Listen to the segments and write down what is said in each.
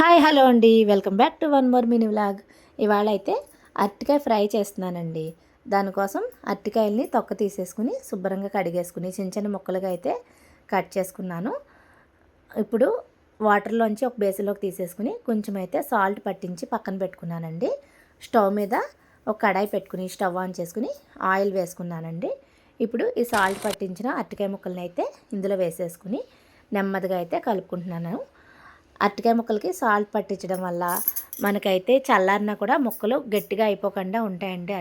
Hi hello అండి, welcome back to one more mini vlog. ఇవాళ అయితే అరటికాయ ఫ్రై చేస్తున్నానండి. దానికోసం అరటికాయల్ని తొక్క తీసేసుకుని శుభ్రంగా కడిగేసుకుని చిన్న చిన్న ముక్కలుగా అయితే కట్ చేసుకున్నాను. ఇప్పుడు వాటర్లోంచి ఒక బేసిన్లోకి తీసేసుకుని కొంచెం అయితే సాల్ట్ పట్టించి పక్కన పెట్టుకున్నానండి. స్టవ్ మీద ఒక కడాయి పెట్టుకుని స్టవ్ ఆన్ చేసుకుని ఆయిల్ వేసుకున్నానండి. ఇప్పుడు ఈ సాల్ట్ పట్టించిన అరటికాయ ముక్కల్ని అయితే ఇందులో వేసేసుకుని నెమ్మదిగా అయితే కలుపుకుంటున్నాను. అరటికాయ ముక్కలకి సాల్ట్ పట్టించడం వల్ల మనకైతే చల్లారినా కూడా ముక్కలు గట్టిగా అయిపోకుండా ఉంటాయండి.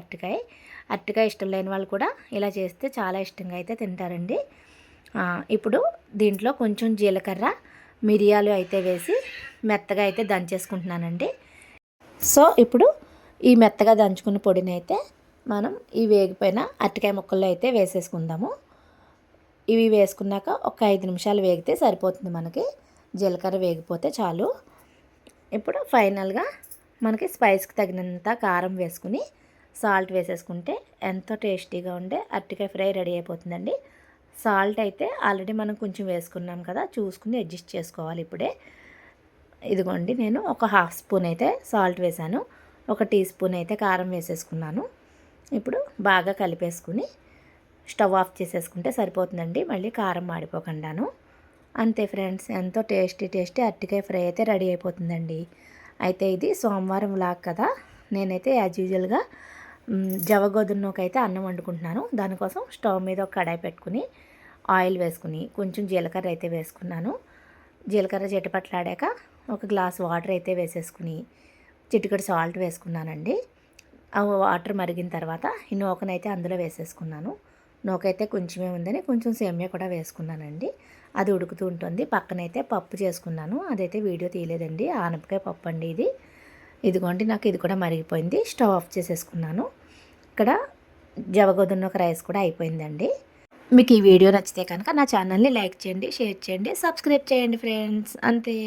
అరటికాయ ఇష్టం లేని వాళ్ళు కూడా ఇలా చేస్తే చాలా ఇష్టంగా అయితే తింటారండి. ఇప్పుడు దీంట్లో కొంచెం జీలకర్ర, మిరియాలు అయితే వేసి మెత్తగా అయితే దంచేసుకుంటున్నానండి. సో ఇప్పుడు ఈ మెత్తగా దంచుకున్న పొడిని అయితే మనం ఈ వేగిపోయిన అరటికాయ ముక్కల్లో అయితే వేసేసుకుందాము. ఇవి వేసుకున్నాక ఒక 5 నిమిషాలు వేగితే సరిపోతుంది. మనకి జీలకర్ర వేగిపోతే చాలు. ఇప్పుడు ఫైనల్గా మనకి స్పైస్కి తగినంత కారం వేసుకుని సాల్ట్ వేసేసుకుంటే ఎంతో టేస్టీగా ఉండే అరటికాయ ఫ్రై రెడీ అయిపోతుందండి. సాల్ట్ అయితే ఆల్రెడీ మనం కొంచెం వేసుకున్నాం కదా, చూసుకుని అడ్జస్ట్ చేసుకోవాలి. ఇప్పుడే ఇదిగోండి, నేను ఒక హాఫ్ స్పూన్ అయితే సాల్ట్ వేసాను, 1 టీ స్పూన్ అయితే కారం వేసేసుకున్నాను. ఇప్పుడు బాగా కలిపేసుకుని స్టవ్ ఆఫ్ చేసేసుకుంటే సరిపోతుందండి, మళ్ళీ కారం మాడిపోకుండాను. అంతే ఫ్రెండ్స్, ఎంతో టేస్టీ అరటికాయ ఫ్రై అయితే రెడీ అయిపోతుందండి. అయితే ఇది సోమవారం వ్లాగ్ కదా, నేనైతే యాజ్ యూజువల్గా జవగోధుమకి అయితే అన్నం వండుకుంటున్నాను. దానికోసం స్టవ్ మీద ఒక కడాయి పెట్టుకుని ఆయిల్ వేసుకుని కొంచెం జీలకర్ర అయితే వేసుకున్నాను. జీలకర్ర చిటపట్లాడాక ఒక గ్లాస్ వాటర్ అయితే వేసేసుకుని చిటికెడు సాల్ట్ వేసుకున్నానండి. ఆ వాటర్ మరిగిన తర్వాత ఈ నూకనైతే అందులో వేసేసుకున్నాను. నూకైతే కొంచెమే ఉందని కొంచెం సేమియా కూడా వేసుకున్నానండి. అది ఉడుకుతూ ఉంటుంది. పక్కనైతే పప్పు చేసుకున్నాను, అదైతే వీడియో తీయలేదండి. ఆనపకాయ పప్పు అండి ఇది. ఇదిగోండి, నాకు ఇది కూడా మరిగిపోయింది. స్టవ్ ఆఫ్ చేసేసుకున్నాను. ఇక్కడ జవగోధుమ రైస్ కూడా అయిపోయిందండి. మీకు ఈ వీడియో నచ్చితే కనుక నా ఛానల్ని లైక్ చేయండి, షేర్ చేయండి, సబ్స్క్రైబ్ చేయండి ఫ్రెండ్స్. అంతే.